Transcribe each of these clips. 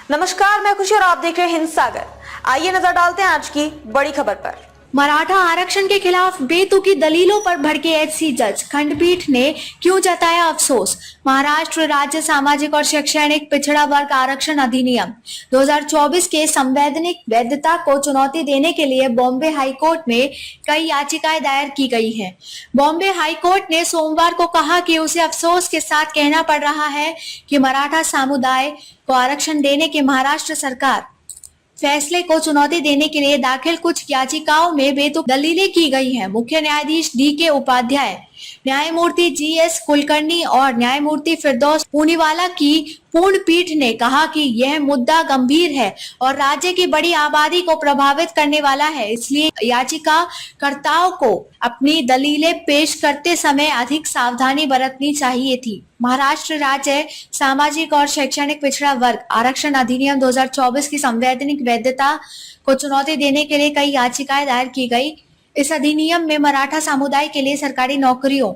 नमस्कार, मैं खुशी और आप देख रहे हैं हिंद सागर। आइए नजर डालते हैं आज की बड़ी खबर पर। मराठा आरक्षण के खिलाफ बेतुकी दलीलों पर भड़के एचसी जज, खंडपीठ ने क्यों जताया अफसोस। महाराष्ट्र राज्य सामाजिक और शैक्षणिक पिछड़ा वर्ग आरक्षण अधिनियम 2024 के संवैधानिक वैधता को चुनौती देने के लिए बॉम्बे हाईकोर्ट में कई याचिकाएं दायर की गई हैं। बॉम्बे हाईकोर्ट ने सोमवार को कहा कि उसे अफसोस के साथ कहना पड़ रहा है कि मराठा समुदाय को आरक्षण देने के महाराष्ट्र सरकार फैसले को चुनौती देने के लिए दाखिल कुछ याचिकाओं में बेतुक दलीलें की गई हैं। मुख्य न्यायाधीश DK उपाध्याय, न्यायमूर्ति GS कुलकर्णी और न्यायमूर्ति फिरदौस पूनीवाला की पूर्ण पीठ ने कहा कि यह मुद्दा गंभीर है और राज्य की बड़ी आबादी को प्रभावित करने वाला है, इसलिए याचिकाकर्ताओं को अपनी दलीलें पेश करते समय अधिक सावधानी बरतनी चाहिए थी। महाराष्ट्र राज्य सामाजिक और शैक्षणिक पिछड़ा वर्ग आरक्षण अधिनियम 2024 की संवैधानिक वैधता को चुनौती देने के लिए कई याचिकाएं दायर की गई। इस अधिनियम में मराठा समुदाय के लिए सरकारी नौकरियों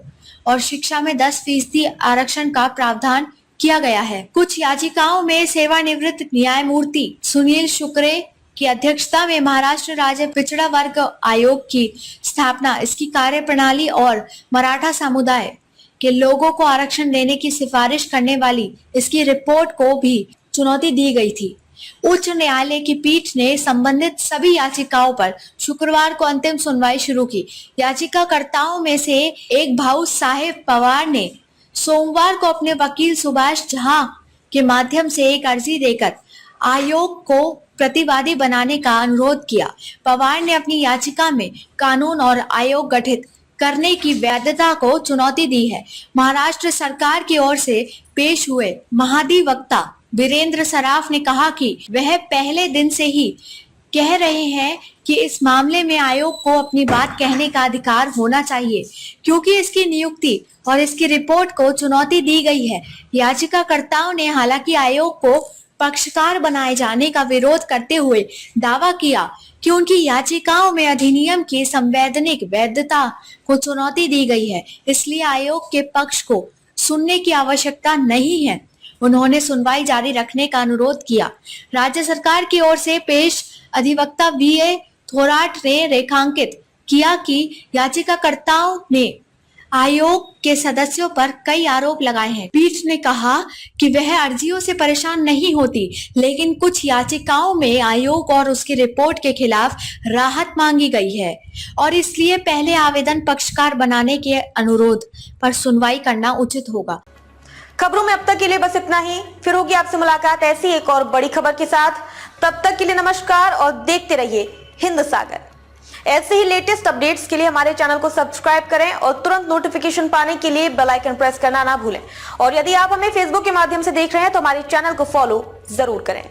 और शिक्षा में 10% आरक्षण का प्रावधान किया गया है। कुछ याचिकाओं में सेवानिवृत्त न्यायमूर्ति सुनील शुक्रे की अध्यक्षता में महाराष्ट्र राज्य पिछड़ा वर्ग आयोग की स्थापना, इसकी कार्यप्रणाली और मराठा समुदाय के लोगों को आरक्षण देने की सिफारिश करने वाली इसकी रिपोर्ट को भी चुनौती दी गई थी। उच्च न्यायालय की पीठ ने संबंधित सभी याचिकाओं पर शुक्रवार को अंतिम सुनवाई शुरू की। याचिकाकर्ताओं में से एक भाऊ साहेब पवार ने सोमवार को अपने वकील सुभाष झा के माध्यम से एक अर्जी देकर आयोग को प्रतिवादी बनाने का अनुरोध किया। पवार ने अपनी याचिका में कानून और आयोग गठित करने की वैधता को चुनौती दी है। महाराष्ट्र सरकार की ओर से पेश हुए महाधिवक्ता वीरेंद्र सराफ ने कहा कि वह पहले दिन से ही कह रहे हैं कि इस मामले में आयोग को अपनी बात कहने का अधिकार होना चाहिए, क्योंकि इसकी नियुक्ति और इसकी रिपोर्ट को चुनौती दी गई है। याचिकाकर्ताओं ने हालांकि आयोग को पक्षकार बनाए जाने का विरोध करते हुए दावा किया कि उनकी याचिकाओं में अधिनियम की संवैधानिक वैधता को चुनौती दी गई है, इसलिए आयोग के पक्ष को सुनने की आवश्यकता नहीं है। उन्होंने सुनवाई जारी रखने का अनुरोध किया। राज्य सरकार की ओर से पेश अधिवक्ता VA थोराट ने रेखांकित किया कि याचिकाकर्ताओं ने आयोग के सदस्यों पर कई आरोप लगाए हैं। पीठ ने कहा कि वह अर्जियों से परेशान नहीं होती, लेकिन कुछ याचिकाओं में आयोग और उसकी रिपोर्ट के खिलाफ राहत मांगी गई है और इसलिए पहले आवेदन पक्षकार बनाने के अनुरोध पर सुनवाई करना उचित होगा। खबरों में अब तक के लिए बस इतना ही। फिर होगी आपसे मुलाकात ऐसी एक और बड़ी खबर के साथ। तब तक के लिए नमस्कार और देखते रहिए हिंद सागर। ऐसे ही लेटेस्ट अपडेट्स के लिए हमारे चैनल को सब्सक्राइब करें और तुरंत नोटिफिकेशन पाने के लिए बेल आइकन प्रेस करना ना भूलें। और यदि आप हमें फेसबुक के माध्यम से देख रहे हैं तो हमारे चैनल को फॉलो जरूर करें।